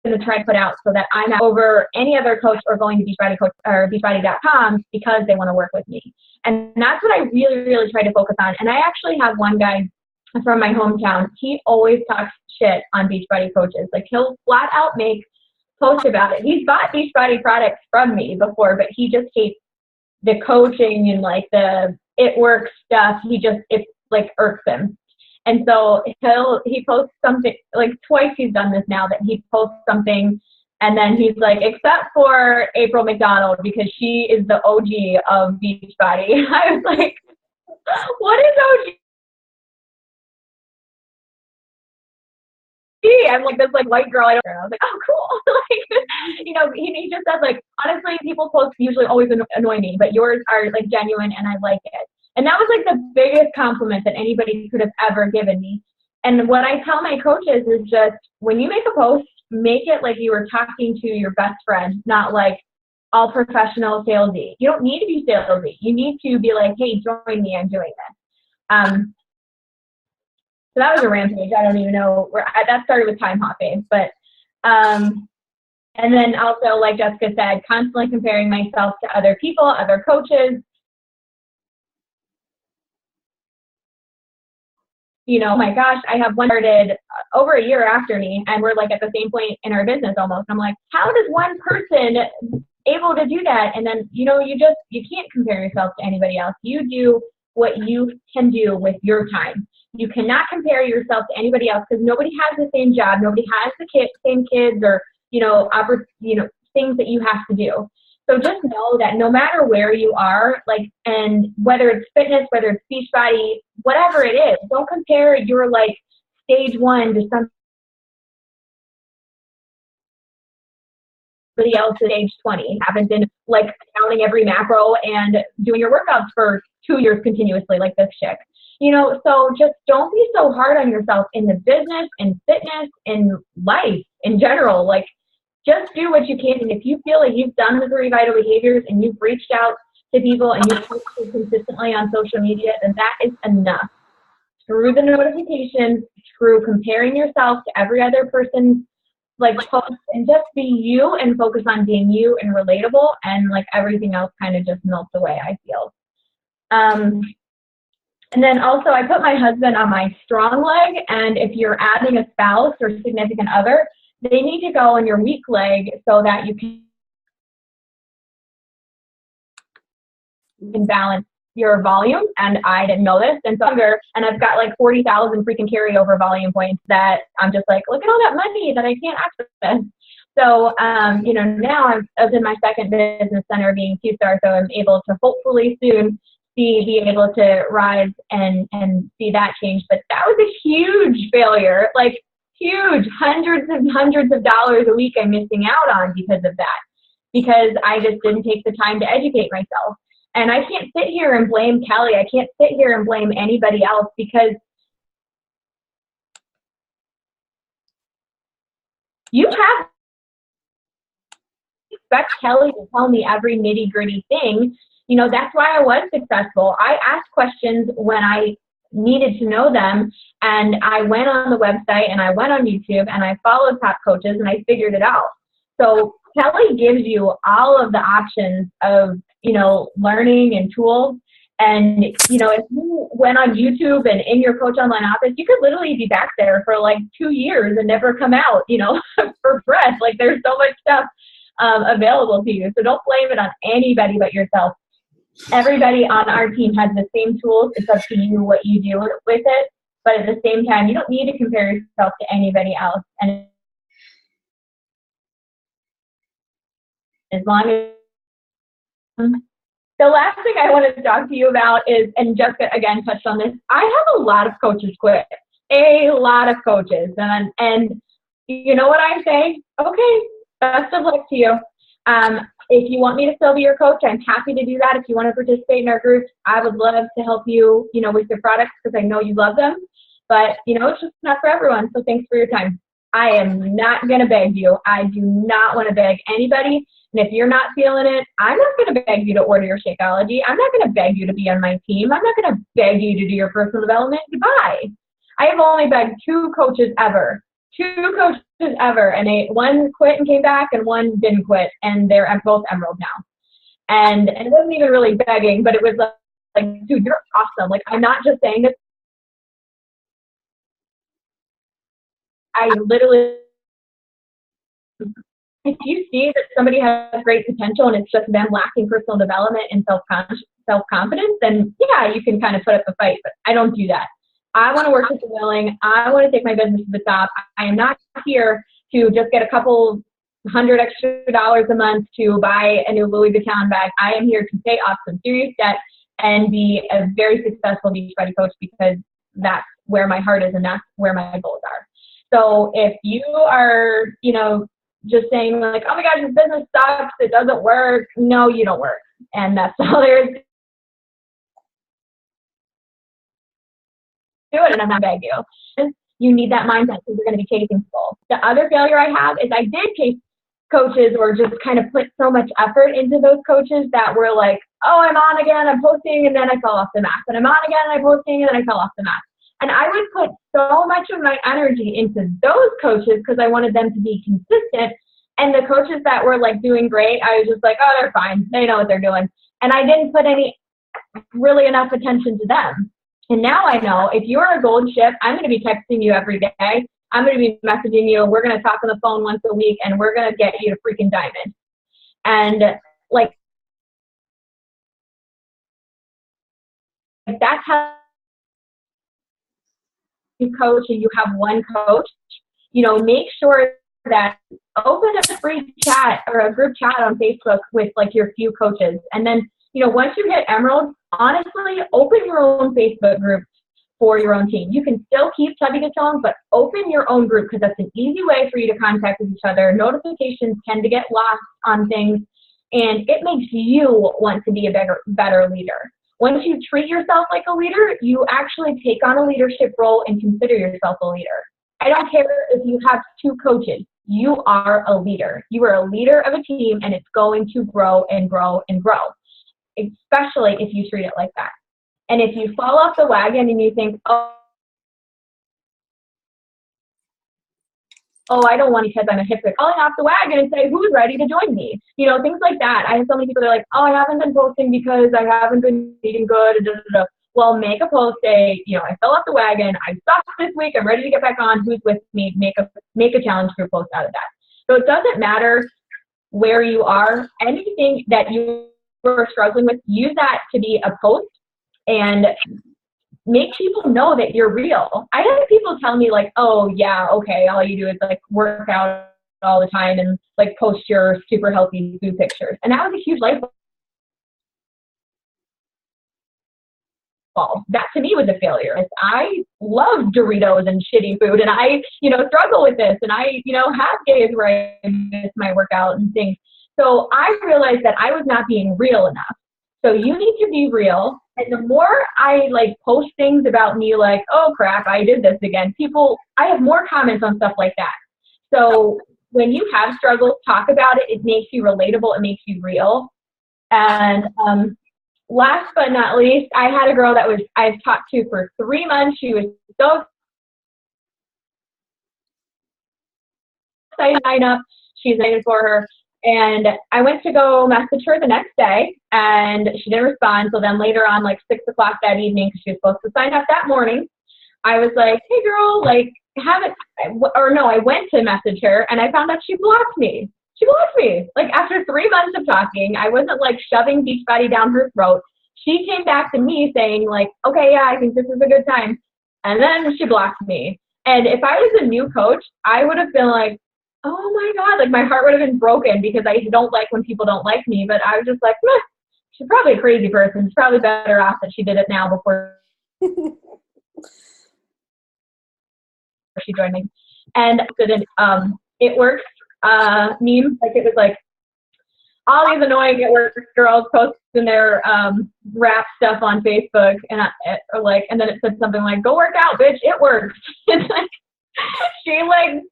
Speaker 4: to try to put out so that I'm over any other coach or going to Beachbody coach or beachbody.com because they want to work with me. And that's what I really, really try to focus on. And I actually have one guy from my hometown. He always talks shit on Beachbody coaches. Like, he'll flat out make posts about it. He's bought Beachbody products from me before, but he just hates the coaching and like the it works stuff. It like irks him. And so he posts something, like twice he's done this now, that he posts something and then he's like, except for April McDonald, because she is the OG of Beachbody. I was like, what is OG? I'm like this like white girl. I was like, oh, cool. Like, you know, he just says like, honestly, people's posts usually always annoy me, but yours are like genuine and I like it. And that was like the biggest compliment that anybody could have ever given me. And what I tell my coaches is just, when you make a post, make it like you were talking to your best friend, not like all professional salesy. You don't need to be salesy. You need to be like, hey, join me, I'm doing this. So that was a rampage. I don't even know where that started with time hopping, but and then also, like Jessica said, constantly comparing myself to other people, other coaches. You know, oh my gosh, I have one started over a year after me, and we're like at the same point in our business almost. I'm like, how does one person able to do that? And then, you know, you can't compare yourself to anybody else. You do what you can do with your time. You cannot compare yourself to anybody else, because nobody has the same job. Nobody has the same kids or, you know, things that you have to do. So just know that no matter where you are, like, and whether it's fitness, whether it's Beachbody, whatever it is, don't compare your like stage one to somebody else at age 20. Haven't been like counting every macro and doing your workouts for 2 years continuously like this chick. You know, so just don't be so hard on yourself in the business and fitness and life in general. Like, just do what you can. And if you feel like you've done the 3 vital behaviors and you've reached out to people and you've posted consistently on social media, then that is enough. Screw the notifications, screw comparing yourself to every other person's like post, and just be you and focus on being you and relatable, and like everything else kind of just melts away, I feel. And then also I put my husband on my strong leg, and if you're adding a spouse or significant other, they need to go on your weak leg so that you can balance your volume. And I didn't know this, and so and I've got like 40,000 freaking carryover volume points that I'm just like, look at all that money that I can't access. So, now I was in my second business center being Q-Star, so I'm able to hopefully soon be able to rise and see that change. But that was a huge failure, like huge, hundreds of dollars a week I'm missing out on because of that, because I just didn't take the time to educate myself. And I can't sit here and blame Kelly. I can't sit here and blame anybody else, because you have to expect Kelly to tell me every nitty gritty thing. That's why I was successful. I asked questions when I needed to know them, and I went on the website and I went on YouTube and I followed top coaches and I figured it out. So Kelly gives you all of the options of, learning and tools. And, if you went on YouTube and in your coach online office, you could literally be back there for like 2 years and never come out, for breath. Like, there's so much stuff available to you. So don't blame it on anybody but yourself. Everybody on our team has the same tools. It's up to you what you do with it. But at the same time, you don't need to compare yourself to anybody else. And as long as the last thing I want to talk to you about is, and Jessica again touched on this, I have a lot of coaches quit. A lot of coaches. And you know what I say? Okay, best of luck to you. If you want me to still be your coach, I'm happy to do that. If you want to participate in our groups, I would love to help you, with your products, because I know you love them. But, it's just not for everyone. So thanks for your time. I am not going to beg you. I do not want to beg anybody. And if you're not feeling it, I'm not going to beg you to order your Shakeology. I'm not going to beg you to be on my team. I'm not going to beg you to do your personal development. Goodbye. I have only begged 2 coaches ever. 2 coaches ever. And one quit and came back, and one didn't quit. And they're both Emerald now. And it wasn't even really begging, but it was like, dude, you're awesome. Like, I'm not just saying this. I literally, if you see that somebody has great potential and it's just them lacking personal development and self-confidence, then yeah, you can kind of put up a fight, but I don't do that. I want to work with the willing. I want to take my business to the top. I am not here to just get a couple $100 extra a month to buy a new Louis Vuitton bag. I am here to pay off some serious debt and be a very successful Beachbody coach, because that's where my heart is and that's where my goals are. So if you are, just saying like, oh my gosh, this business sucks, it doesn't work. No, you don't work. And that's all there is to it, and I'm not begging you. You need that mindset, because you're going to be chasing people. The other failure I have is I did chase coaches, or just kind of put so much effort into those coaches that were like, oh, I'm on again, I'm posting, and then I fell off the map. And I'm on again, and I'm posting, and then I fell off the map. And I would put so much of my energy into those coaches because I wanted them to be consistent. And the coaches that were like doing great, I was just like, oh, they're fine. They know what they're doing. And I didn't put really enough attention to them. And now I know if you're a gold ship, I'm going to be texting you every day. I'm going to be messaging you. We're going to talk on the phone once a week, and we're going to get you to freaking diamond. And like, that's how you coach, and you have one coach, make sure that open a free chat or a group chat on Facebook with like your few coaches. And then, once you hit Emerald, honestly, open your own Facebook group for your own team. You can still keep Tubby Gachong, but open your own group, because that's an easy way for you to contact with each other. Notifications tend to get lost on things, and it makes you want to be a better leader. Once you treat yourself like a leader, you actually take on a leadership role and consider yourself a leader. I don't care if you have 2 coaches. You are a leader. You are a leader of a team, and it's going to grow and grow and grow, especially if you treat it like that. And if you fall off the wagon and you think, oh, I don't want, because I'm a hypocrite, falling off the wagon and say, who's ready to join me? Things like that. I have so many people that are like, oh, I haven't been posting because I haven't been eating good. well, make a post, say, you know, I fell off the wagon, I'm stopped this week, I'm ready to get back on, who's with me, make a challenge group post out of that. So it doesn't matter where you are, anything that you are struggling with, use that to be a post and make people know that you're real. I have people tell me like, oh yeah, okay, all you do is like work out all the time and like post your super healthy food pictures. And that was a huge life bulb. That to me was a failure. I love Doritos and shitty food, and I, you know, struggle with this, and I, you know, have days where I miss my workout and things. So I realized that I was not being real enough. So you need to be real. And the more I like post things about me, like, oh crap, I did this again, I have more comments on stuff like that. So when you have struggles, talk about it. It makes you relatable. It makes you real. And last but not least, I had a girl that I've talked to for 3 months. She was so excited to sign up. She's excited for her. And I went to go message her the next day, and she didn't respond. So then later on, like 6 o'clock that evening, because she was supposed to sign up that morning, I was like, hey girl, like, I went to message her, and I found out she blocked me. She blocked me. Like, after 3 months of talking, I wasn't like shoving Beachbody down her throat. She came back to me saying like, okay, yeah, I think this is a good time. And then she blocked me. And if I was a new coach, I would have been like, oh my God, like my heart would have been broken because I don't like when people don't like me. But I was just like, meh, she's probably a crazy person. It's probably better off that she did it now before she joined me. And it works. Memes, like it was like all these annoying it works girls posting their rap stuff on Facebook, and and then it said something like, go work out, bitch, it works. It's like she like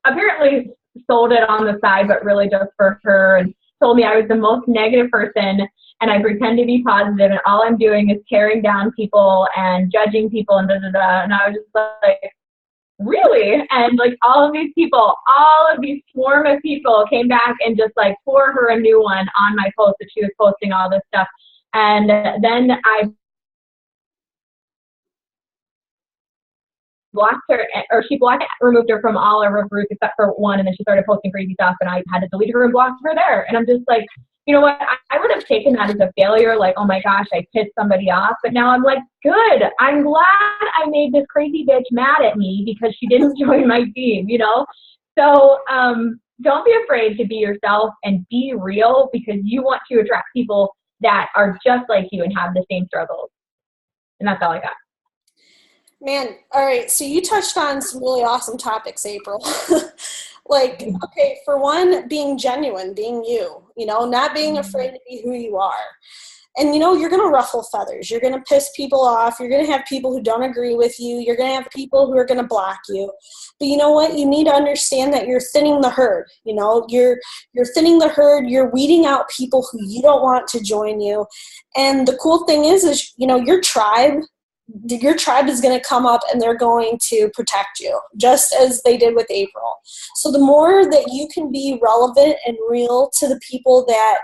Speaker 4: apparently sold it on the side, but really just for her, and told me I was the most negative person and I pretend to be positive and all I'm doing is tearing down people and judging people and da-da-da. And I was just like, really? And like all of these swarm of people came back and just like tore her a new one on my post that she was posting all this stuff. And then I blocked her, or removed her from all of her groups except for one, and then she started posting crazy stuff, and I had to delete her and block her there. And I'm just like, you know what? I would have taken that as a failure, like, oh my gosh, I pissed somebody off. But now I'm like, good. I'm glad I made this crazy bitch mad at me because she didn't join my team, you know? So don't be afraid to be yourself and be real, because you want to attract people that are just like you and have the same struggles. And that's all I got.
Speaker 1: Man, all right, so you touched on some really awesome topics, April. Like, okay, for one, being genuine, being you know, not being afraid to be who you are. And, you know, you're going to ruffle feathers. You're going to piss people off. You're going to have people who don't agree with you. You're going to have people who are going to block you. But you know what? You need to understand that you're thinning the herd. You know, you're thinning the herd. You're weeding out people who you don't want to join you. And the cool thing is, you know, your tribe is going to come up and they're going to protect you, just as they did with April. So the more that you can be relevant and real to the people that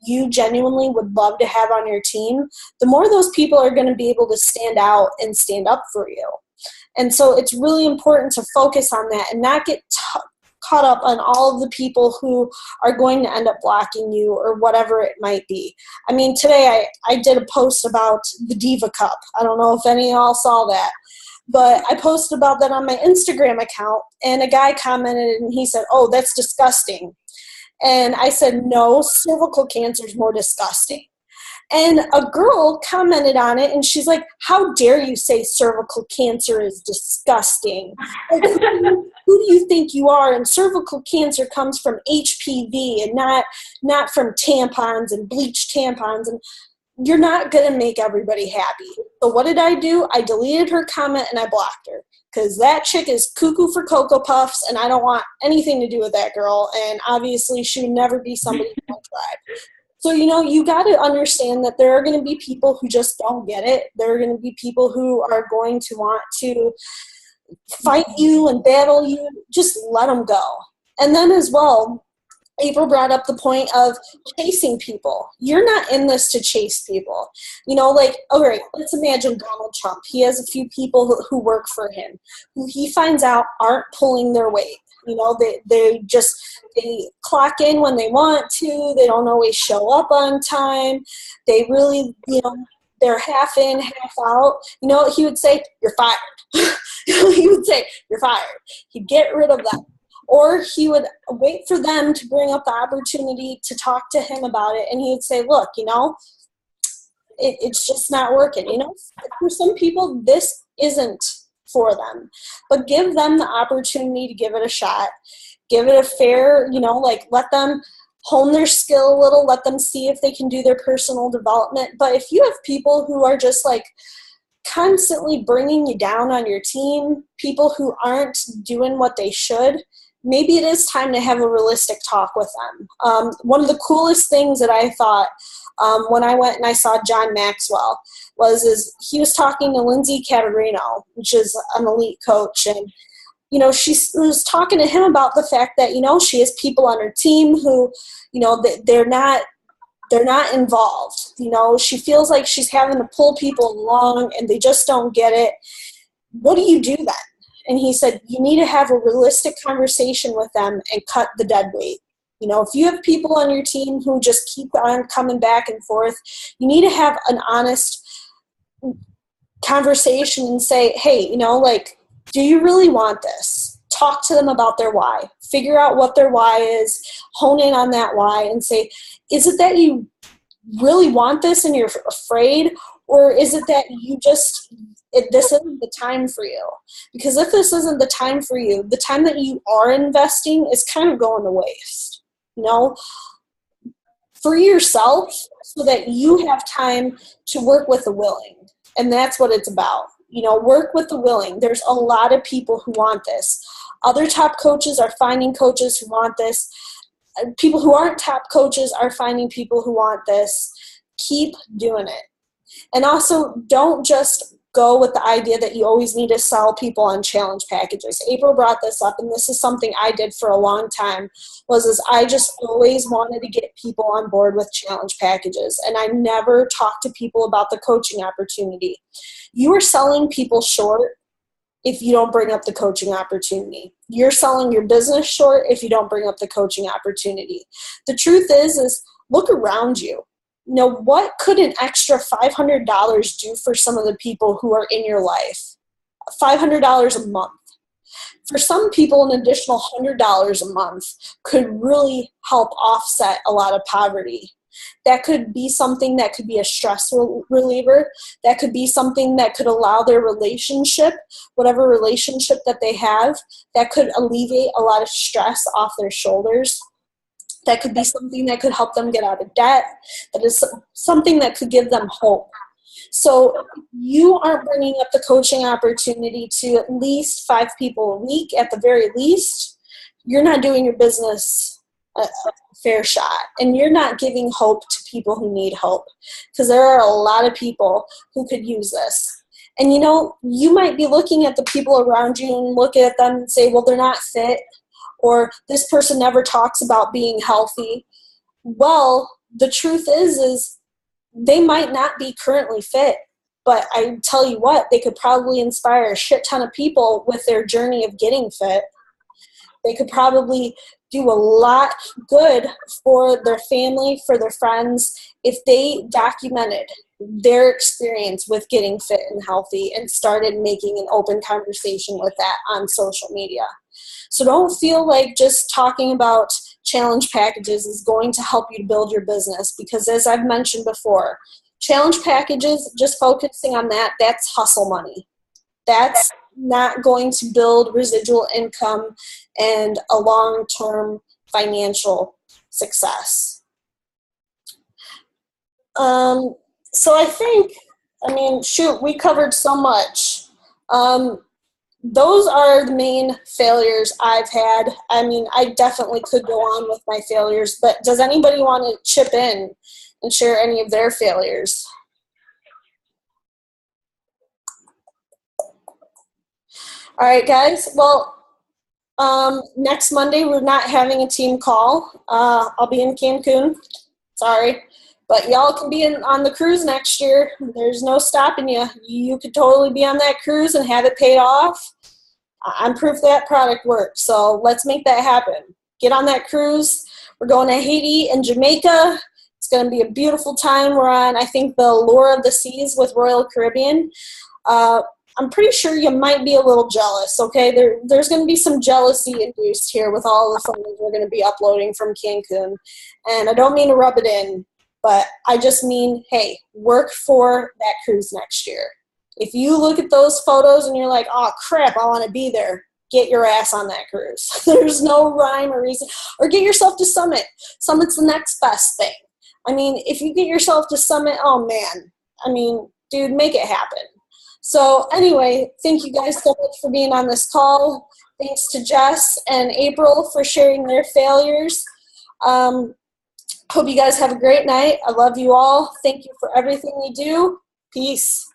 Speaker 1: you genuinely would love to have on your team, the more those people are going to be able to stand out and stand up for you. And so it's really important to focus on that and not get caught up on all of the people who are going to end up blocking you or whatever it might be. I mean, today I did a post about the Diva Cup. I don't know if any of y'all saw that, but I posted about that on my Instagram account, and a guy commented and he said, oh, that's disgusting. And I said, no, cervical cancer is more disgusting. And a girl commented on it, and she's like, how dare you say cervical cancer is disgusting? Like, who do you think you are? And cervical cancer comes from HPV and not from tampons and bleached tampons. And you're not going to make everybody happy. So what did I do? I deleted her comment and I blocked her, because that chick is cuckoo for Cocoa Puffs, and I don't want anything to do with that girl. And obviously she would never be somebody in my tribe. So, you know, you got to understand that there are going to be people who just don't get it. There are going to be people who are going to want to fight you and battle you. Just let them go. And then as well, April brought up the point of chasing people. You're not in this to chase people. You know, like, all right, let's imagine Donald Trump. He has a few people who work for him, who he finds out aren't pulling their weight. You know, they clock in when they want to. They don't always show up on time. They really, they're half in, half out. You know what he would say? You're fired. He would say, you're fired. He'd get rid of them. Or he would wait for them to bring up the opportunity to talk to him about it. And he would say, look, it's just not working. For some people, this isn't for them. But give them the opportunity to give it a shot. Give it a fair, let them hone their skill a little. Let them see if they can do their personal development. But if you have people who are just constantly bringing you down on your team, people who aren't doing what they should, maybe it is time to have a realistic talk with them. One of the coolest things that I thought when I went and I saw John Maxwell was he was talking to Lindsay Caterino, which is an elite coach, and she was talking to him about the fact that she has people on her team who they're not involved. She feels like she's having to pull people along and they just don't get it. What do you do then? And he said, you need to have a realistic conversation with them and cut the dead weight. If you have people on your team who just keep on coming back and forth, you need to have an honest conversation and say, hey, do you really want this? Talk to them about their why. Figure out what their why is, hone in on that why, and say, is it that you really want this and you're afraid, or is it that you this isn't the time for you? Because if this isn't the time for you, the time that you are investing is kind of going to waste, for yourself, so that you have time to work with the willing. And that's what it's about. Work with the willing. There's a lot of people who want this. Other top coaches are finding coaches who want this. People who aren't top coaches are finding people who want this. Keep doing it. And also, don't just go with the idea that you always need to sell people on challenge packages. April brought this up, and this is something I did for a long time, was I just always wanted to get people on board with challenge packages, and I never talked to people about the coaching opportunity. You are selling people short if you don't bring up the coaching opportunity. You're selling your business short if you don't bring up the coaching opportunity. The truth is look around you. What could an extra $500 do for some of the people who are in your life? $500 a month. For some people, an additional $100 a month could really help offset a lot of poverty. That could be something that could be a stress reliever. That could be something that could allow their relationship, whatever relationship that they have, that could alleviate a lot of stress off their shoulders. That could be something that could help them get out of debt. That is something that could give them hope. So you aren't bringing up the coaching opportunity to at least 5 people a week at the very least. You're not doing your business a fair shot, and you're not giving hope to people who need hope, because there are a lot of people who could use this. And you might be looking at the people around you and look at them and say, well, they're not fit, or this person never talks about being healthy. Well, the truth is they might not be currently fit, but I tell you what, they could probably inspire a shit ton of people with their journey of getting fit. They could probably do a lot good for their family, for their friends, if they documented their experience with getting fit and healthy and started making an open conversation with that on social media. So don't feel like just talking about challenge packages is going to help you to build your business, because as I've mentioned before, challenge packages, just focusing on that, that's hustle money. That's not going to build residual income and a long-term financial success. So I think, we covered so much. Those are the main failures I've had. I definitely could go on with my failures, but does anybody want to chip in and share any of their failures? All right, guys. Well, Next Monday, we're not having a team call. I'll be in Cancun. Sorry. But y'all can be on the cruise next year. There's no stopping you. You could totally be on that cruise and have it paid off. I'm proof that product works. So let's make that happen. Get on that cruise. We're going to Haiti and Jamaica. It's going to be a beautiful time. We're on, I think, the Lure of the Seas with Royal Caribbean. I'm pretty sure you might be a little jealous, okay? There's going to be some jealousy induced here with all the photos we're going to be uploading from Cancun. And I don't mean to rub it in, but I just mean, hey, work for that cruise next year. If you look at those photos and you're like, oh, crap, I want to be there, get your ass on that cruise. There's no rhyme or reason. Or get yourself to Summit. Summit's the next best thing. I mean, if you get yourself to Summit, oh, man. I mean, dude, make it happen. So anyway, thank you guys so much for being on this call. Thanks to Jess and April for sharing their failures. Hope you guys have a great night. I love you all. Thank you for everything you do. Peace.